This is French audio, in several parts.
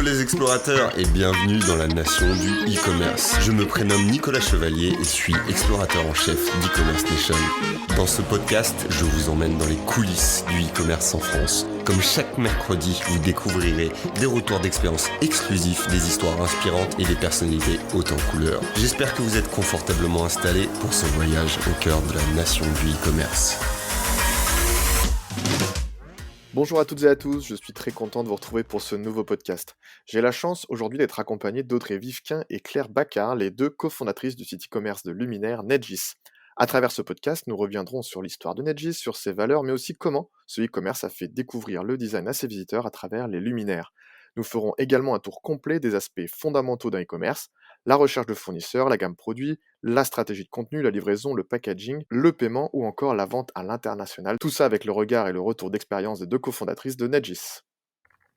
Hello les explorateurs et bienvenue dans la nation du e-commerce. Je me prénomme Nicolas Chevalier et suis explorateur en chef d'e-commerce nation. Dans ce podcast, je vous emmène dans les coulisses du e-commerce en France. Comme chaque mercredi, vous découvrirez des retours d'expérience exclusifs, des histoires inspirantes et des personnalités hautes en couleurs. J'espère que vous êtes confortablement installés pour ce voyage au cœur de la nation du e-commerce. Bonjour à toutes et à tous, je suis très content de vous retrouver pour ce nouveau podcast. J'ai la chance aujourd'hui d'être accompagné d'Audrey Vivquin et Claire Bacard, les deux cofondatrices du site e-commerce de Luminaire, Nedgis. À travers ce podcast, nous reviendrons sur l'histoire de Nedgis, sur ses valeurs, mais aussi comment ce e-commerce a fait découvrir le design à ses visiteurs à travers les luminaires. Nous ferons également un tour complet des aspects fondamentaux d'un e-commerce, la recherche de fournisseurs, la gamme produit, la stratégie de contenu, la livraison, le packaging, le paiement ou encore la vente à l'international. Tout ça avec le regard et le retour d'expérience des deux cofondatrices de Nedgis.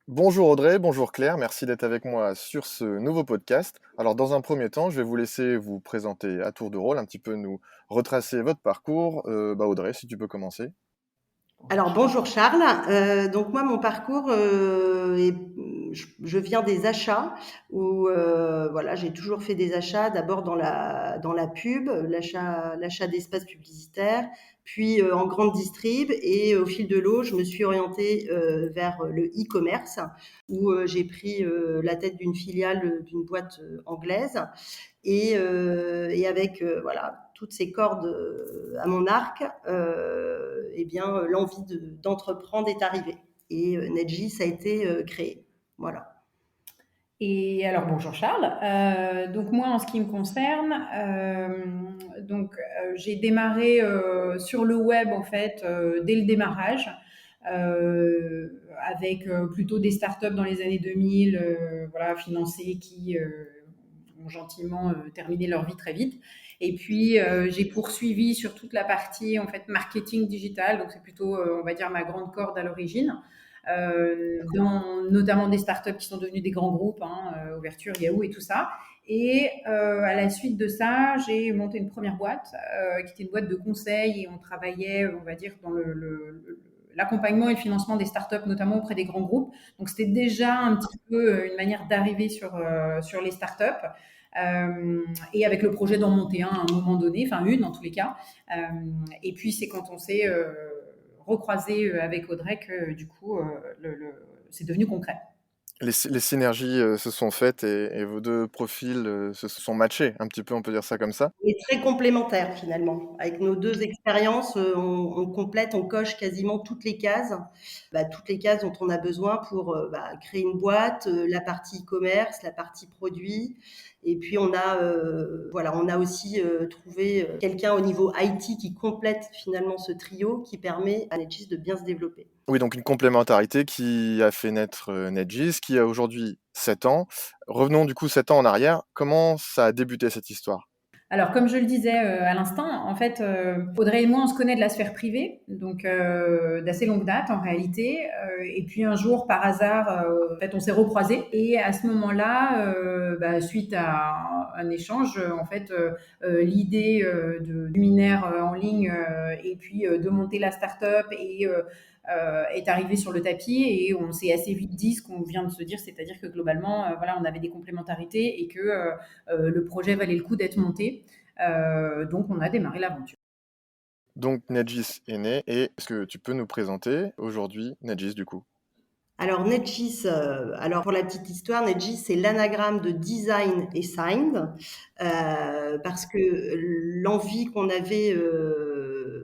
Bonjour Audrey, bonjour Claire, merci d'être avec moi sur ce nouveau podcast. Alors dans un premier temps, je vais vous laisser vous présenter à tour de rôle, un petit peu nous retracer votre parcours. Audrey, si tu peux commencer. Alors bonjour Charles, donc moi mon parcours je viens des achats où voilà, j'ai toujours fait des achats d'abord dans la pub, l'achat d'espaces publicitaires, puis en grande distrib et au fil de l'eau, je me suis orientée vers le e-commerce où j'ai pris la tête d'une filiale d'une boîte anglaise et avec voilà toutes ces cordes à mon arc, l'envie d'entreprendre est arrivée et Nedgis a été créé. Voilà. Et alors bonjour Charles. Donc moi en ce qui me concerne, j'ai démarré sur le web en fait dès le démarrage. Avec plutôt des startups dans les années 2000, financées qui ont gentiment terminé leur vie très vite. Et puis j'ai poursuivi sur toute la partie en fait marketing digital, donc c'est plutôt on va dire ma grande corde à l'origine. Dans notamment des startups qui sont devenues des grands groupes, Ouverture, Yahoo et tout ça. Et à la suite de ça, j'ai monté une première boîte qui était une boîte de conseil et on travaillait, on va dire, dans l'accompagnement et le financement des startups, notamment auprès des grands groupes. Donc, c'était déjà un petit peu une manière d'arriver sur les startups. Et avec le projet d'en monter un à un moment donné, enfin une en tous les cas. Et puis, c'est quand on s'est recroisé avec Audrey que du coup, c'est devenu concret. Les synergies se sont faites et vos deux profils se sont matchés, un petit peu, on peut dire ça comme ça. Et très complémentaires finalement. Avec nos deux expériences, on complète, on coche quasiment toutes les cases dont on a besoin pour créer une boîte, la partie e-commerce, la partie produit. Et puis on a aussi trouvé quelqu'un au niveau IT qui complète finalement ce trio qui permet à Nedgis de bien se développer. Oui, donc une complémentarité qui a fait naître Nedgis, qui a aujourd'hui 7 ans. Revenons du coup 7 ans en arrière. Comment ça a débuté cette histoire ? Alors, comme je le disais à l'instant, en fait, Audrey et moi, on se connaît de la sphère privée, donc d'assez longue date en réalité. Et puis un jour, par hasard, en fait, on s'est recroisés. Et à ce moment-là, suite à un échange, en fait, l'idée de luminaire en ligne et puis de monter la start-up est arrivée sur le tapis et on s'est assez vite dit ce qu'on vient de se dire, c'est-à-dire que globalement, on avait des complémentarités et que le projet valait le coup d'être monté. Donc, on a démarré l'aventure. Donc, Nedgis est né et est-ce que tu peux nous présenter aujourd'hui Nedgis du coup ? Alors Nedgis, pour la petite histoire, Nedgis c'est l'anagramme de design et signed, parce que l'envie qu'on avait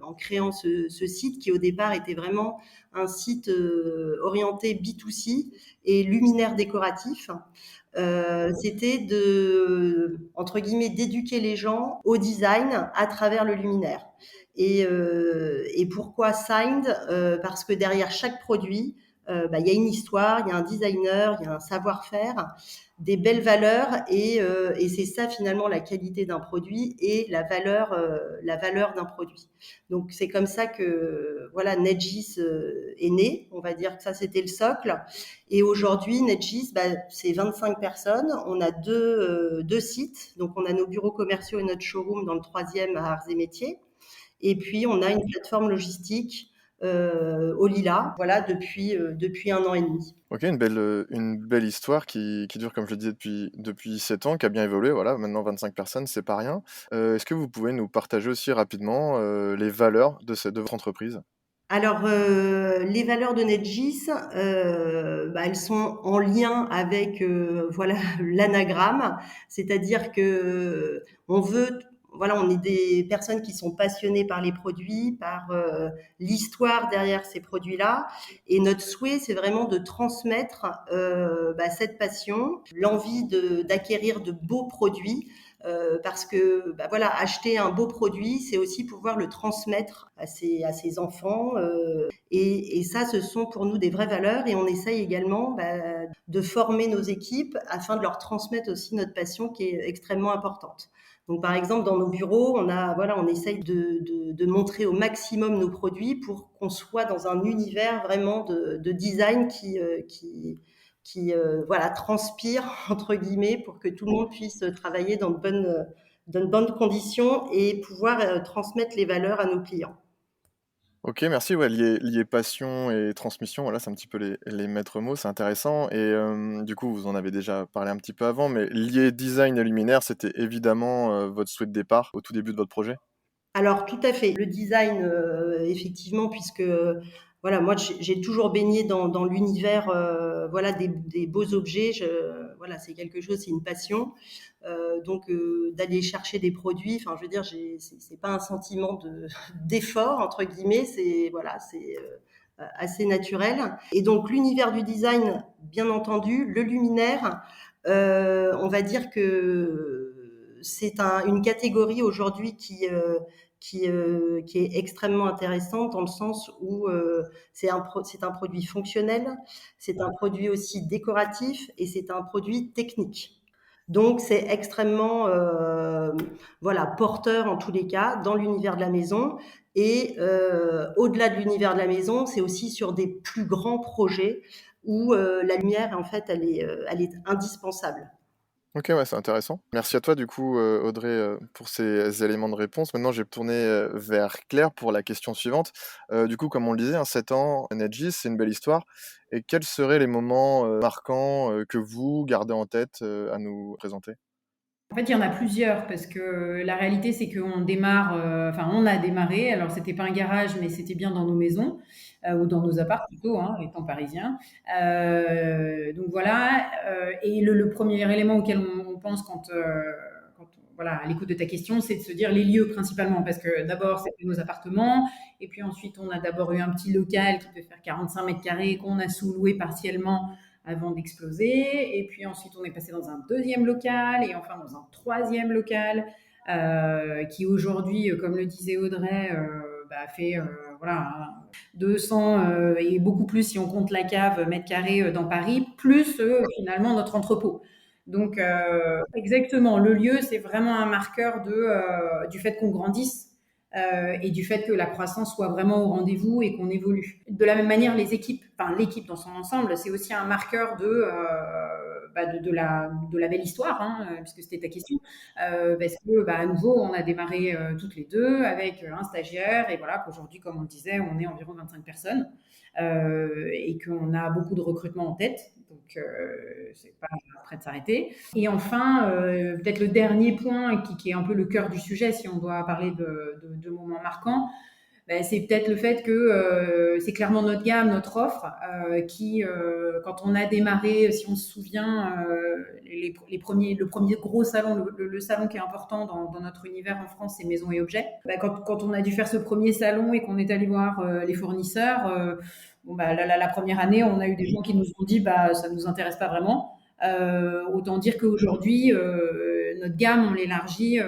en créant ce site qui au départ était vraiment un site orienté B2C et luminaire décoratif, c'était entre guillemets d'éduquer les gens au design à travers le luminaire. Et pourquoi signed ? Parce que derrière chaque produit, il y a une histoire, il y a un designer, il y a un savoir-faire, des belles valeurs et c'est ça finalement la qualité d'un produit et la valeur d'un produit. Donc c'est comme ça que Nedgis est né. On va dire que ça c'était le socle. Et aujourd'hui Nedgis, c'est 25 personnes. On a deux sites. Donc on a nos bureaux commerciaux et notre showroom dans le 3e à Arts et Métiers. Et puis on a une plateforme logistique au lilas, voilà, depuis 1 an et demi. Ok, une belle histoire qui dure, comme je le disais, depuis 7 ans, qui a bien évolué. Voilà, maintenant 25 personnes, c'est pas rien. Est-ce que vous pouvez nous partager aussi rapidement les valeurs de votre entreprise? Alors, les valeurs de Nedgis, elles sont en lien avec, voilà, l'anagramme. C'est-à-dire que on veut voilà, on est des personnes qui sont passionnées par les produits, par, l'histoire derrière ces produits-là et notre souhait, c'est vraiment de transmettre, cette passion, l'envie d'acquérir de beaux produits, parce que voilà, acheter un beau produit, c'est aussi pouvoir le transmettre à ses enfants. Et ça, ce sont pour nous des vraies valeurs et on essaye également de former nos équipes afin de leur transmettre aussi notre passion qui est extrêmement importante. Donc, par exemple, dans nos bureaux, on essaye de montrer au maximum nos produits pour qu'on soit dans un univers vraiment de design qui voilà, transpire, entre guillemets, pour que tout le monde puisse travailler dans de bonnes conditions et pouvoir transmettre les valeurs à nos clients. Ok, merci. Ouais, lier passion et transmission, voilà, c'est un petit peu les maîtres mots, c'est intéressant. Et du coup, vous en avez déjà parlé un petit peu avant, mais lier design et luminaire, c'était évidemment votre souhait de départ au tout début de votre projet? Alors tout à fait. Le design, effectivement, puisque voilà, moi j'ai toujours baigné dans l'univers, voilà, des beaux objets. Voilà, c'est quelque chose, c'est une passion. Donc d'aller chercher des produits, enfin je veux dire, c'est pas un sentiment d'effort entre guillemets, c'est voilà, c'est assez naturel. Et donc l'univers du design, bien entendu, le luminaire, on va dire que c'est une catégorie aujourd'hui qui est extrêmement intéressante dans le sens où c'est un produit fonctionnel, c'est un produit aussi décoratif et c'est un produit technique. Donc c'est extrêmement voilà, porteur en tous les cas dans l'univers de la maison et au-delà de l'univers de la maison, c'est aussi sur des plus grands projets où la lumière en fait elle est indispensable. Ok, ouais, c'est intéressant. Merci à toi, du coup, Audrey, pour ces éléments de réponse. Maintenant, je vais me tourner vers Claire pour la question suivante. Du coup, comme on le disait, hein, 7 ans, Nedgis, c'est une belle histoire. Et quels seraient les moments marquants que vous gardez en tête à nous présenter? En fait, il y en a plusieurs parce que la réalité, c'est qu'on démarre, enfin, on a démarré. Alors, c'était pas un garage, mais c'était bien dans nos maisons ou dans nos apparts plutôt, hein, étant parisien. Donc voilà. Et le premier élément auquel on pense voilà, à l'écoute de ta question, c'est de se dire les lieux principalement, parce que d'abord, c'était nos appartements, et puis ensuite, on a d'abord eu un petit local qui peut faire 45 mètres carrés qu'on a sous-loué partiellement avant d'exploser. Et puis ensuite, on est passé dans un deuxième local et enfin dans un troisième local qui aujourd'hui, comme le disait Audrey, fait voilà, 200 et beaucoup plus si on compte la cave mètres carrés dans Paris, plus finalement notre entrepôt. Donc exactement, le lieu, c'est vraiment un marqueur du fait qu'on grandisse et du fait que la croissance soit vraiment au rendez-vous et qu'on évolue. De la même manière, les équipes, enfin l'équipe dans son ensemble, c'est aussi un marqueur de la belle histoire, hein, puisque c'était ta question. Parce que, à nouveau, on a démarré toutes les deux avec un stagiaire et voilà qu'aujourd'hui, comme on le disait, on est environ 25 personnes et qu'on a beaucoup de recrutements en tête. Donc, c'est pas prêt de s'arrêter. Et enfin, peut-être le dernier point qui est un peu le cœur du sujet, si on doit parler de moments marquants, c'est peut-être le fait que c'est clairement notre gamme, notre offre, qui, quand on a démarré, si on se souvient, le premier gros salon, le salon qui est important dans notre univers en France, c'est Maisons et Objets. Quand on a dû faire ce premier salon et qu'on est allé voir les fournisseurs, la première année, on a eu des gens qui nous ont dit ça ne nous intéresse pas vraiment. Autant dire qu'aujourd'hui, notre gamme, on l'élargit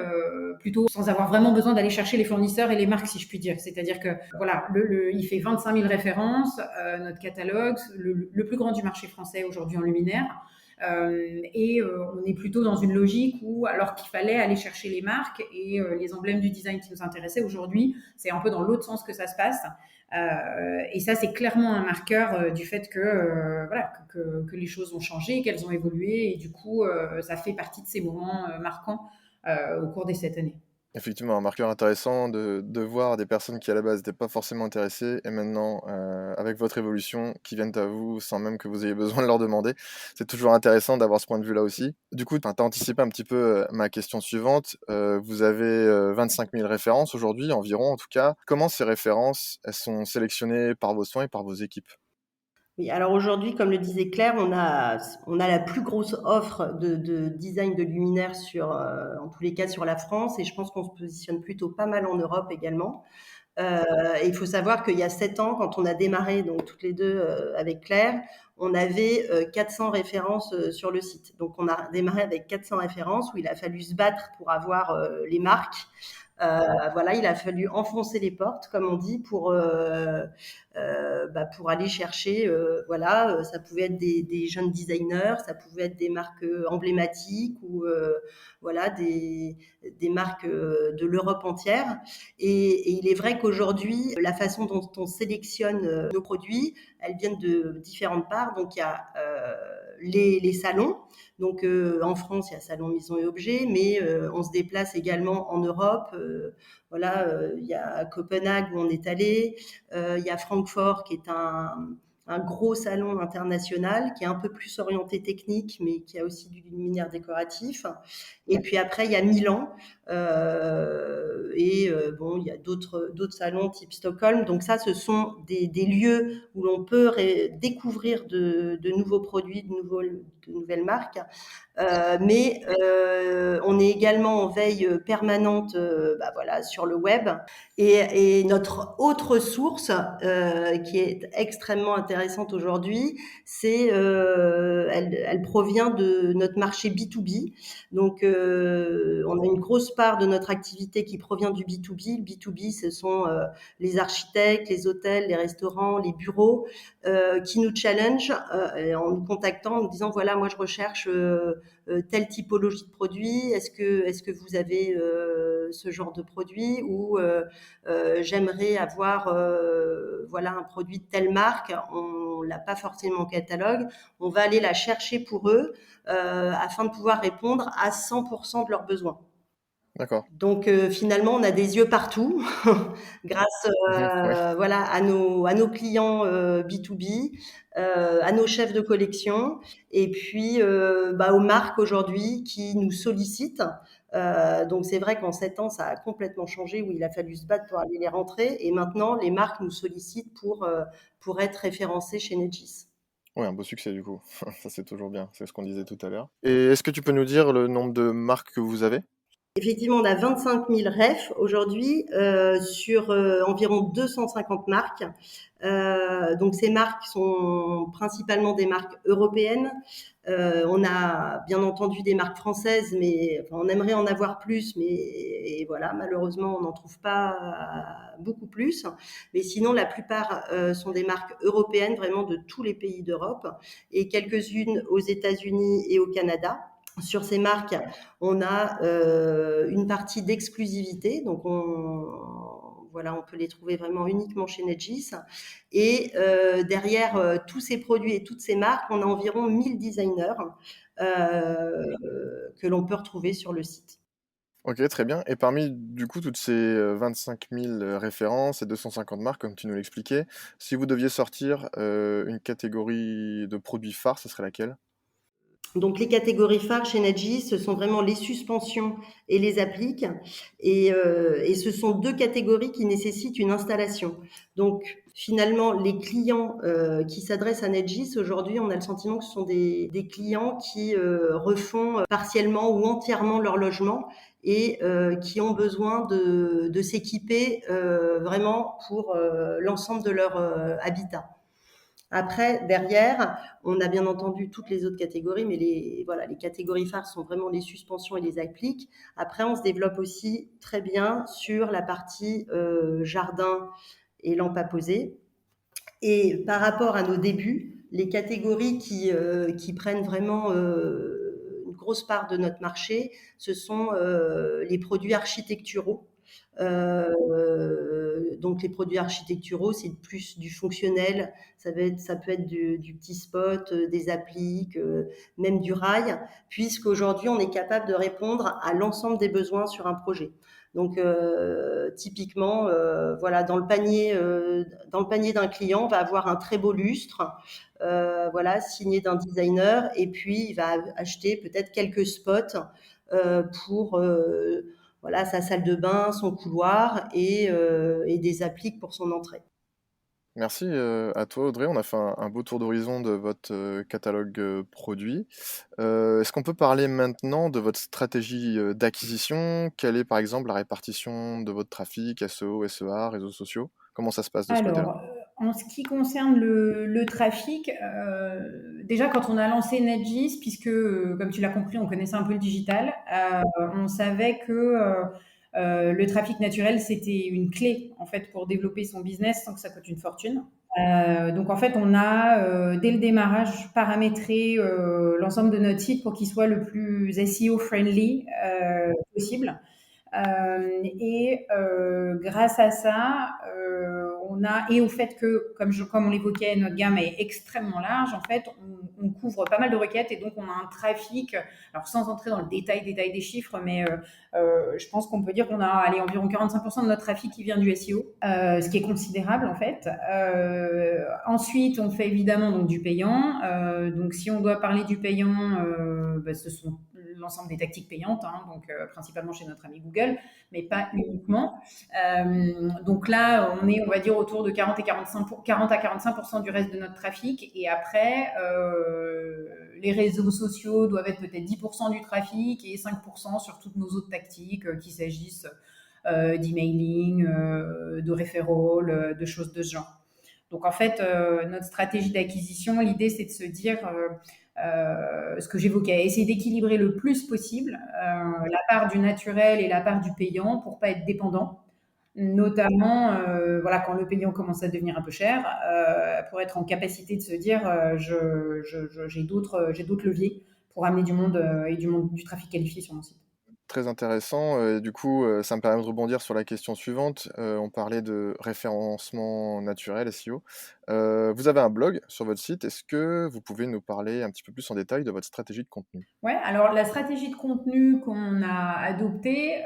plutôt sans avoir vraiment besoin d'aller chercher les fournisseurs et les marques, si je puis dire. C'est-à-dire que voilà, il fait 25 000 références, notre catalogue, le plus grand du marché français aujourd'hui en luminaire. On est plutôt dans une logique où, alors qu'il fallait aller chercher les marques et les emblèmes du design qui nous intéressaient aujourd'hui, c'est un peu dans l'autre sens que ça se passe. Et ça, c'est clairement un marqueur du fait que, que les choses ont changé, qu'elles ont évolué, et du coup, ça fait partie de ces moments marquants au cours des 7 années. Effectivement, un marqueur intéressant de voir des personnes qui à la base n'étaient pas forcément intéressées et maintenant, avec votre évolution, qui viennent à vous sans même que vous ayez besoin de leur demander. C'est toujours intéressant d'avoir ce point de vue-là aussi. Du coup, tu as anticipé un petit peu ma question suivante. Vous avez 25 000 références aujourd'hui, environ en tout cas. Comment ces références, elles sont sélectionnées par vos soins et par vos équipes? Oui, alors aujourd'hui, comme le disait Claire, on a la plus grosse offre de design de luminaires en tous les cas sur la France, et je pense qu'on se positionne plutôt pas mal en Europe également. Et il faut savoir qu'il y a 7 ans, quand on a démarré, donc toutes les deux avec Claire, on avait 400 références sur le site. Donc on a démarré avec 400 références où il a fallu se battre pour avoir les marques. Voilà, il a fallu enfoncer les portes, comme on dit, pour aller chercher. Voilà, ça pouvait être des jeunes designers, ça pouvait être des marques emblématiques ou voilà des marques de l'Europe entière. Et il est vrai qu'aujourd'hui, la façon dont on sélectionne nos produits, elles viennent de différentes parts. Donc il y a les salons. Donc en France, il y a Salon Maison et Objets, mais on se déplace également en Europe. Voilà, il y a Copenhague où on est allé, il y a Francfort qui est un gros salon international qui est un peu plus orienté technique, mais qui a aussi du luminaire décoratif. Et puis après, il y a Milan. Bon, il y a d'autres salons type Stockholm. Donc ça, ce sont des lieux où l'on peut découvrir de nouveaux produits, de nouvelles marques. Mais on est également en veille permanente voilà, sur le web. Et notre autre source qui est extrêmement intéressante aujourd'hui, elle provient de notre marché B2B. Donc, on a une grosse part de notre activité qui provient du B2B. Le B2B, ce sont les architectes, les hôtels, les restaurants, les bureaux qui nous challenge en nous contactant, en nous disant voilà, moi je recherche telle typologie de produit. Est-ce que vous avez ce genre de produit ou j'aimerais avoir voilà un produit de telle marque. On l'a pas forcément en catalogue. On va aller la chercher pour eux afin de pouvoir répondre à 100% de leurs besoins. D'accord. Donc finalement, on a des yeux partout grâce Ouais. voilà, à nos clients B2B, à nos chefs de collection et puis aux marques aujourd'hui qui nous sollicitent. Donc c'est vrai qu'en 7 ans, ça a complètement changé, où il a fallu se battre pour aller les rentrer. Et maintenant, les marques nous sollicitent pour être référencées chez Nedgis. Ouais, un beau succès du coup. Ça c'est toujours bien, c'est ce qu'on disait tout à l'heure. Et est-ce que tu peux nous dire le nombre de marques que vous avez? Effectivement, on a 25 000 refs aujourd'hui sur environ 250 marques. Donc ces marques sont principalement des marques européennes. On a bien entendu des marques françaises, mais enfin, on aimerait en avoir plus, mais et voilà, malheureusement, on n'en trouve pas beaucoup plus. Mais sinon, la plupart sont des marques européennes, vraiment de tous les pays d'Europe, et quelques-unes aux États-Unis et au Canada. Sur ces marques, on a une partie d'exclusivité, donc voilà, on peut les trouver vraiment uniquement chez Nedgis. Et derrière tous ces produits et toutes ces marques, on a environ 1000 designers que l'on peut retrouver sur le site. Ok, très bien. Et parmi, du coup, toutes ces 25 000 références et 250 marques, comme tu nous l'expliquais, si vous deviez sortir une catégorie de produits phares, ce serait laquelle? Donc les catégories phares chez Nedgis, ce sont vraiment les suspensions et les appliques. Et ce sont deux catégories qui nécessitent une installation. Donc finalement, les clients qui s'adressent à Nedgis, aujourd'hui, on a le sentiment que ce sont des clients qui refont partiellement ou entièrement leur logement et qui ont besoin de s'équiper vraiment pour l'ensemble de leur habitat. Après, derrière, on a bien entendu toutes les autres catégories, mais les catégories phares sont vraiment les suspensions et les appliques. Après, on se développe aussi très bien sur la partie jardin et lampes à poser. Et par rapport à nos débuts, les catégories qui prennent vraiment une grosse part de notre marché, ce sont les produits architecturaux. Donc les produits architecturaux, c'est plus du fonctionnel, ça peut être du petit spot, des appliques, même du rail, puisqu'aujourd'hui on est capable de répondre à l'ensemble des besoins sur un projet. Donc, typiquement, voilà, dans le panier d'un client, on va avoir un très beau lustre, voilà, signé d'un designer, et puis il va acheter peut-être quelques spots pour voilà, sa salle de bain, son couloir et des appliques pour son entrée. Merci à toi Audrey, on a fait un beau tour d'horizon de votre catalogue produit. Est-ce qu'on peut parler maintenant de votre stratégie d'acquisition? Quelle est par exemple la répartition de votre trafic, SEO, SEA, réseaux sociaux? Comment ça se passe de ce côté-là? Alors, en ce qui concerne le trafic, déjà quand on a lancé NetGis, puisque comme tu l'as compris, on connaissait un peu le digital, on savait que le trafic naturel, c'était une clé en fait pour développer son business sans que ça coûte une fortune. Donc en fait, on a dès le démarrage paramétré l'ensemble de notre site pour qu'il soit le plus SEO friendly possible. Grâce à ça, et au fait que, comme on l'évoquait, notre gamme est extrêmement large, en fait, on couvre pas mal de requêtes et donc on a un trafic, alors sans entrer dans le détail des chiffres, mais je pense qu'on peut dire qu'on a environ 45% de notre trafic qui vient du SEO, ce qui est considérable en fait. Ensuite, on fait évidemment donc, du payant. Donc si on doit parler du payant, ce sont l'ensemble des tactiques payantes, hein, donc principalement chez notre ami Google, mais pas uniquement. Donc là, on va dire, autour de 40 à 45% du reste de notre trafic. Et après, les réseaux sociaux doivent être peut-être 10% du trafic et 5% sur toutes nos autres tactiques, qu'il s'agisse d'emailing, de referral, de choses de ce genre. Donc en fait, notre stratégie d'acquisition, l'idée c'est de se dire ce que j'évoquais, essayer d'équilibrer le plus possible la part du naturel et la part du payant pour pas être dépendant, notamment voilà, quand le payant commence à devenir un peu cher, pour être en capacité de se dire j'ai d'autres leviers pour amener du monde et du trafic qualifié sur mon site. Très intéressant. Du coup, ça me permet de rebondir sur la question suivante. On parlait de référencement naturel, SEO. Vous avez un blog sur votre site. Est-ce que vous pouvez nous parler un petit peu plus en détail de votre stratégie de contenu? Ouais, alors la stratégie de contenu qu'on a adoptée,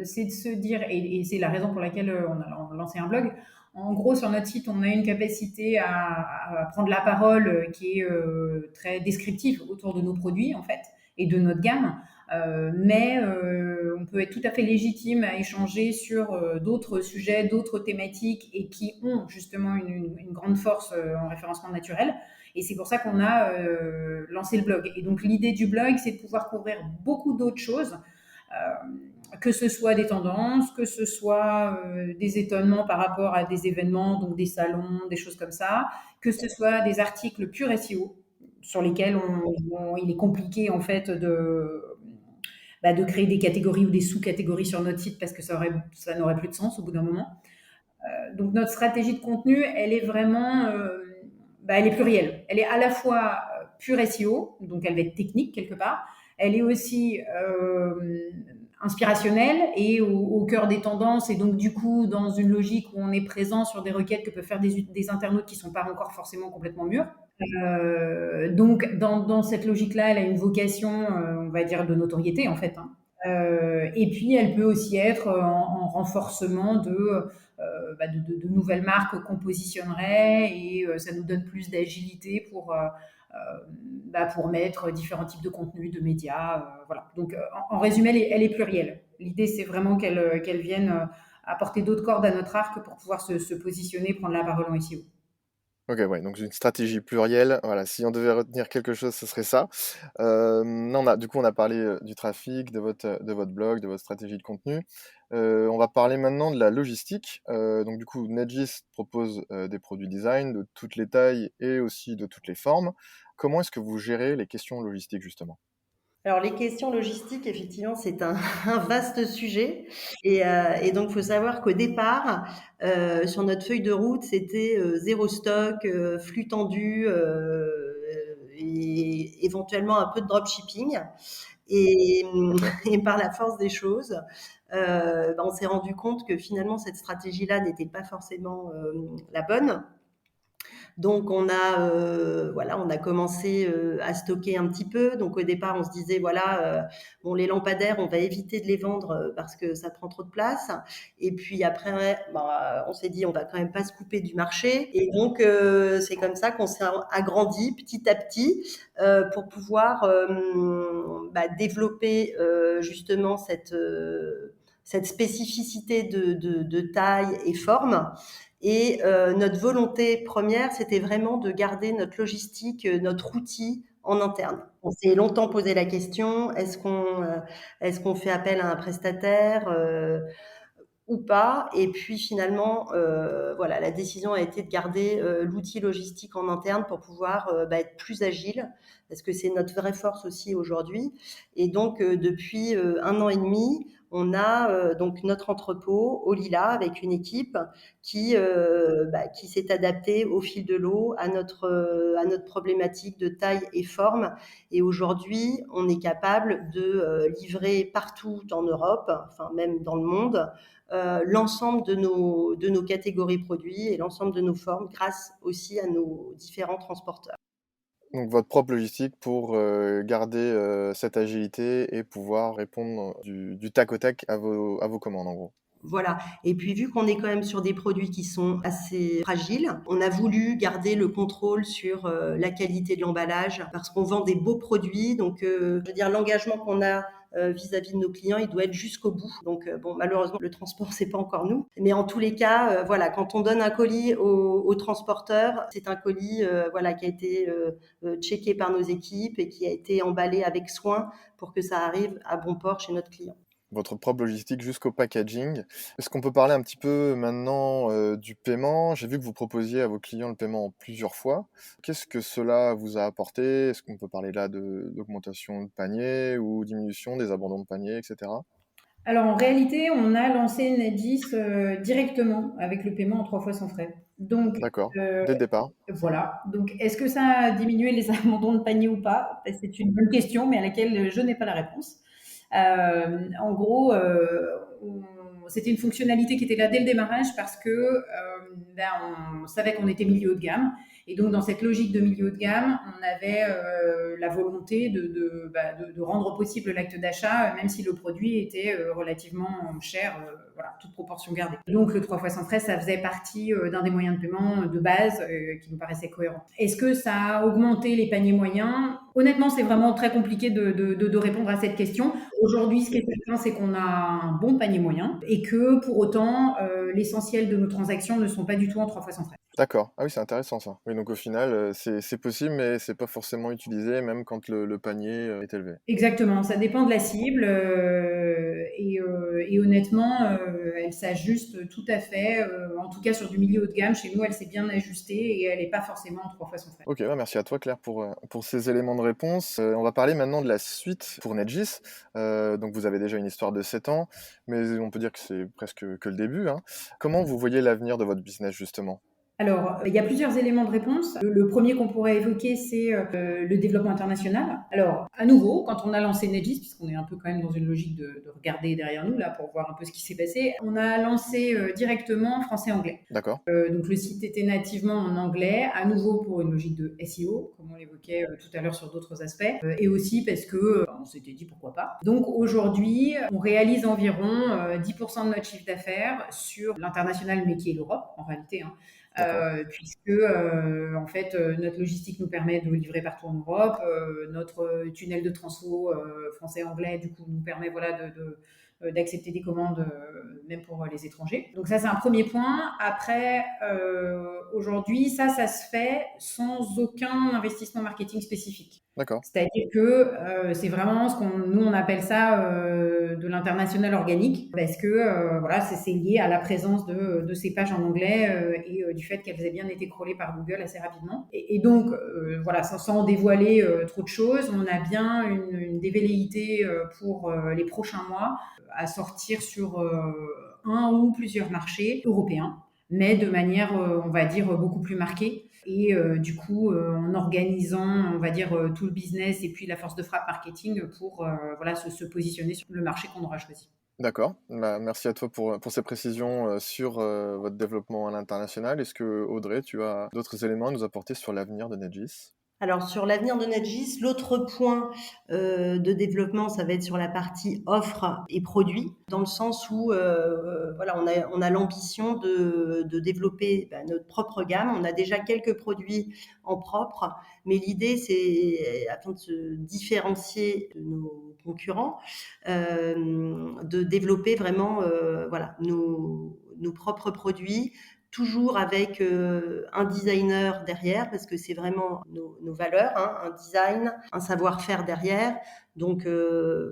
c'est de se dire, et c'est la raison pour laquelle on a lancé un blog. En gros, sur notre site, on a une capacité à prendre la parole qui est très descriptive autour de nos produits, en fait, et de notre gamme. Mais on peut être tout à fait légitime à échanger sur d'autres sujets, d'autres thématiques, et qui ont justement une grande force en référencement naturel. Et c'est pour ça qu'on a lancé le blog. Et donc l'idée du blog, c'est de pouvoir couvrir beaucoup d'autres choses, que ce soit des tendances, que ce soit des étonnements par rapport à des événements, donc des salons, des choses comme ça, que ce soit des articles purs SEO, sur lesquels il est compliqué en fait de créer des catégories ou des sous-catégories sur notre site parce que ça n'aurait plus de sens au bout d'un moment. Donc notre stratégie de contenu, elle est vraiment... elle est plurielle. Elle est à la fois pure SEO, donc elle va être technique quelque part. Elle est aussi inspirationnelle et au cœur des tendances, et donc du coup dans une logique où on est présent sur des requêtes que peuvent faire des internautes qui ne sont pas encore forcément complètement mûrs. Donc dans cette logique-là, elle a une vocation, on va dire, de notoriété en fait, hein. Et puis elle peut aussi être en renforcement de nouvelles marques qu'on positionnerait, et ça nous donne plus d'agilité pour mettre différents types de contenus, de médias. Voilà. Donc en résumé, elle est plurielle. L'idée, c'est vraiment qu'elle vienne apporter d'autres cordes à notre arc pour pouvoir se positionner, prendre la parole en SEO. Ok, ouais, donc une stratégie plurielle. Voilà, si on devait retenir quelque chose, ce serait ça. Non, du coup, on a parlé du trafic, de votre blog, de votre stratégie de contenu. On va parler maintenant de la logistique. Donc, du coup, NetGis propose des produits design de toutes les tailles et aussi de toutes les formes. Comment est-ce que vous gérez les questions logistiques, justement? Alors les questions logistiques, effectivement, c'est un un vaste sujet, et donc il faut savoir qu'au départ, sur notre feuille de route, c'était, 0 stock, flux tendu, et éventuellement un peu de dropshipping, et et par la force des choses, on s'est rendu compte que finalement cette stratégie-là n'était pas forcément, la bonne. Donc on a commencé à stocker un petit peu. Donc au départ, on se disait bon, les lampadaires, on va éviter de les vendre parce que ça prend trop de place. Et puis après, on s'est dit, on va quand même pas se couper du marché. Et donc c'est comme ça qu'on s'est agrandi petit à petit pour pouvoir développer justement cette spécificité de taille et forme. Et notre volonté première, c'était vraiment de garder notre logistique, notre outil en interne. On s'est longtemps posé la question, est-ce qu'on fait appel à un prestataire ou pas? Et puis finalement, la décision a été de garder l'outil logistique en interne pour pouvoir être plus agile, parce que c'est notre vraie force aussi aujourd'hui. Et donc, depuis 1 an et demi, on a donc notre entrepôt au Lila avec une équipe qui s'est adaptée au fil de l'eau à notre problématique de taille et forme. Et aujourd'hui, on est capable de livrer partout en Europe, enfin même dans le monde, l'ensemble de nos catégories produits et l'ensemble de nos formes grâce aussi à nos différents transporteurs. Donc votre propre logistique pour garder cette agilité et pouvoir répondre du tac au tac à vos commandes en gros. Voilà. Et puis, vu qu'on est quand même sur des produits qui sont assez fragiles, on a voulu garder le contrôle sur la qualité de l'emballage parce qu'on vend des beaux produits. Donc, je veux dire, l'engagement qu'on a vis-à-vis de nos clients, il doit être jusqu'au bout. Donc, malheureusement, le transport, c'est pas encore nous. Mais en tous les cas, quand on donne un colis au transporteur, c'est un colis qui a été checké par nos équipes et qui a été emballé avec soin pour que ça arrive à bon port chez notre client. Votre propre logistique jusqu'au packaging. Est-ce qu'on peut parler un petit peu maintenant du paiement? J'ai vu que vous proposiez à vos clients le paiement en plusieurs fois. Qu'est-ce que cela vous a apporté? Est-ce qu'on peut parler là d'augmentation de panier ou diminution des abandons de panier, etc.? Alors en réalité, on a lancé Nedis directement avec le paiement en 3 fois sans frais. Donc D'accord, dès le départ. voilà. Donc est-ce que ça a diminué les abandons de panier ou pas? C'est une bonne question, mais à laquelle je n'ai pas la réponse. En gros, c'était une fonctionnalité qui était là dès le démarrage parce que on savait qu'on était milieu haut de gamme. Et donc, dans cette logique de milieu haut de gamme, on avait la volonté de rendre possible l'acte d'achat, même si le produit était relativement cher, toute proportion gardée. Donc, le 3 fois sans frais, ça faisait partie d'un des moyens de paiement de base qui nous paraissait cohérent. Est-ce que ça a augmenté les paniers moyens? Honnêtement, c'est vraiment très compliqué de répondre à cette question. Aujourd'hui, ce qui est certain, c'est qu'on a un bon panier moyen et que, pour autant, l'essentiel de nos transactions ne sont pas du tout en 3 fois sans frais. D'accord. Ah oui, c'est intéressant ça. Oui, donc au final, c'est possible, mais c'est pas forcément utilisé, même quand le panier est élevé. Exactement, ça dépend de la cible et honnêtement, elle s'ajuste tout à fait. En tout cas, sur du milieu haut de gamme, chez nous, elle s'est bien ajustée et elle n'est pas forcément en 3 fois sans frais. Ok, merci à toi Claire pour ces éléments de réponse. On va parler maintenant de la suite pour Nedis. Donc vous avez déjà une histoire de 7 ans, mais on peut dire que c'est presque que le début, hein. Comment vous voyez l'avenir de votre business justement? Alors, il y a plusieurs éléments de réponse. Le premier qu'on pourrait évoquer, c'est le développement international. Alors, à nouveau, quand on a lancé Nedis, puisqu'on est un peu quand même dans une logique de regarder derrière nous, là, pour voir un peu ce qui s'est passé, on a lancé directement français-anglais. D'accord. Donc, le site était nativement en anglais, à nouveau pour une logique de SEO, comme on l'évoquait tout à l'heure sur d'autres aspects, et aussi parce que on s'était dit pourquoi pas. Donc, aujourd'hui, on réalise environ 10% de notre chiffre d'affaires sur l'international, mais qui est l'Europe, en réalité, hein. Puisque en fait notre logistique nous permet de livrer partout en Europe, notre tunnel de transfo français-anglais du coup nous permet d'accepter des commandes même pour les étrangers. Donc ça c'est un premier point. Après aujourd'hui ça se fait sans aucun investissement marketing spécifique. D'accord. C'est-à-dire que c'est vraiment nous on appelle ça de l'international organique parce que c'est lié à la présence de ces pages en anglais et du fait qu'elles aient bien été crawlées par Google assez rapidement. Et donc sans dévoiler trop de choses, on a bien des velléités pour les prochains mois à sortir sur un ou plusieurs marchés européens, mais de manière, on va dire, beaucoup plus marquée. Et du coup, en organisant, on va dire, tout le business et puis la force de frappe marketing pour se positionner sur le marché qu'on aura choisi. D'accord. Bah, merci à toi pour ces précisions sur votre développement à l'international. Est-ce que, Audrey, tu as d'autres éléments à nous apporter sur l'avenir de Nedgis? Alors sur l'avenir de Nedgis, l'autre point de développement, ça va être sur la partie offre et produits, dans le sens où voilà, on a l'ambition de développer notre propre gamme. On a déjà quelques produits en propre, mais l'idée c'est, afin de se différencier de nos concurrents, de développer vraiment voilà, nos propres produits, toujours avec un designer derrière, parce que c'est vraiment nos valeurs, hein, un design, un savoir-faire derrière. Donc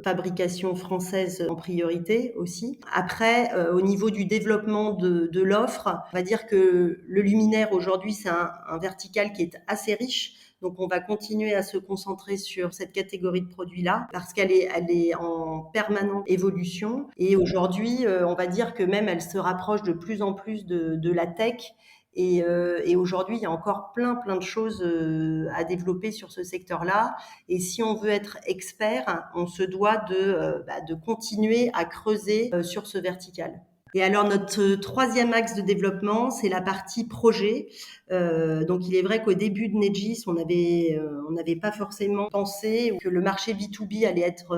fabrication française en priorité aussi. Après, au niveau du développement de l'offre, on va dire que le luminaire aujourd'hui, c'est un vertical qui est assez riche. Donc on va continuer à se concentrer sur cette catégorie de produits-là parce qu'elle est en permanente évolution. Et aujourd'hui, on va dire que même elle se rapproche de plus en plus de la tech. Et aujourd'hui, il y a encore plein de choses à développer sur ce secteur-là. Et si on veut être expert, on se doit de continuer à creuser sur ce vertical. Et alors notre troisième axe de développement, c'est la partie projet. Donc il est vrai qu'au début de Nedgis, on n'avait pas forcément pensé que le marché B2B allait être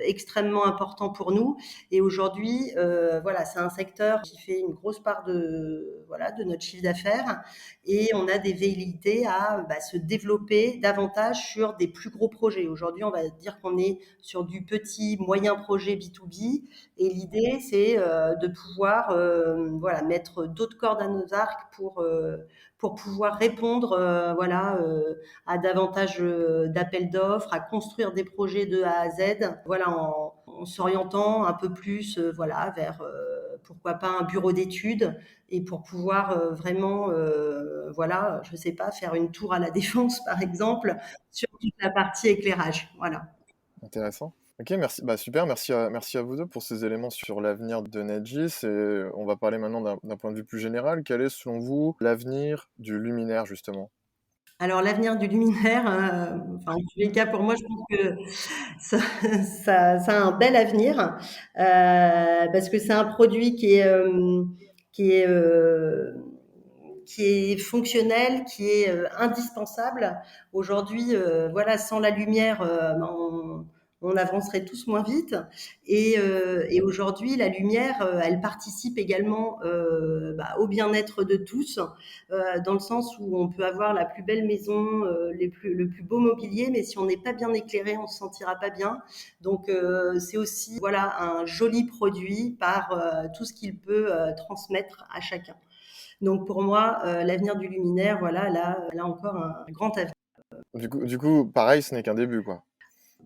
extrêmement important pour nous. Et aujourd'hui, voilà, c'est un secteur qui fait une grosse part de notre chiffre d'affaires. Et on a des velléités à se développer davantage sur des plus gros projets. Aujourd'hui, on va dire qu'on est sur du petit, moyen projet B2B. Et l'idée, c'est de pouvoir mettre d'autres cordes à nos arcs pour pouvoir répondre à davantage d'appels d'offres, à construire des projets de A à Z, en s'orientant un peu plus vers pourquoi pas un bureau d'études, et pour pouvoir je sais pas, faire une tour à la Défense par exemple sur toute la partie éclairage. Voilà. Intéressant. Ok, merci. Bah, super, merci à vous deux pour ces éléments sur l'avenir de Nedgis. Et on va parler maintenant d'un point de vue plus général. Quel est, selon vous, l'avenir du luminaire, justement? Alors l'avenir du luminaire, en tous les cas pour moi, je pense que ça a un bel avenir, parce que c'est un produit qui est, euh, qui est fonctionnel, qui est indispensable. Aujourd'hui, sans la lumière, on avancerait tous moins vite. Et aujourd'hui, la lumière, elle participe également au bien-être de tous, dans le sens où on peut avoir la plus belle maison, le plus beau mobilier, mais si on n'est pas bien éclairé, on se sentira pas bien. Donc c'est aussi un joli produit par tout ce qu'il peut transmettre à chacun. Donc pour moi, l'avenir du luminaire, là encore un grand avenir. Du coup, pareil, ce n'est qu'un début, quoi.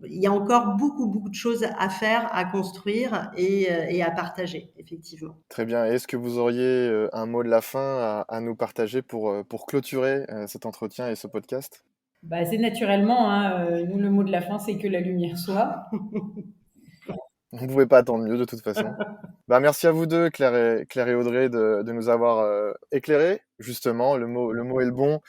Il y a encore beaucoup de choses à faire, à construire et à partager, effectivement. Très bien. Et est-ce que vous auriez un mot de la fin à nous partager pour clôturer cet entretien et ce podcast? C'est naturellement, hein, nous, le mot de la fin, c'est que la lumière soit. On ne pouvait pas attendre mieux de toute façon. Merci à vous deux, Claire et Audrey, de nous avoir éclairés, justement, le mot est le bon,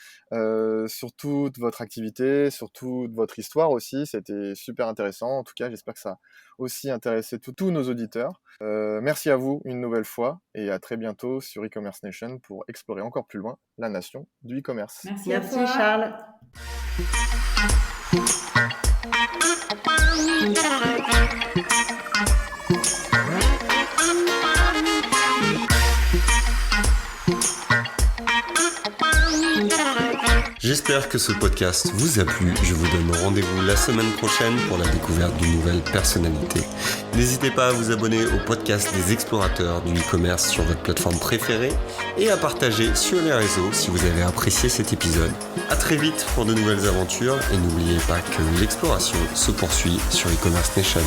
sur toute votre activité, sur toute votre histoire aussi. C'était super intéressant. En tout cas, j'espère que ça a aussi intéressé tous nos auditeurs. Merci à vous une nouvelle fois et à très bientôt sur e-commerce Nation pour explorer encore plus loin la nation du e-commerce. Merci à toi. Charles. J'espère que ce podcast vous a plu. Je vous donne rendez-vous la semaine prochaine pour la découverte d'une nouvelle personnalité. N'hésitez pas à vous abonner au podcast des explorateurs du e-commerce sur votre plateforme préférée et à partager sur les réseaux si vous avez apprécié cet épisode. À très vite pour de nouvelles aventures et n'oubliez pas que l'exploration se poursuit sur e-commerce Nation.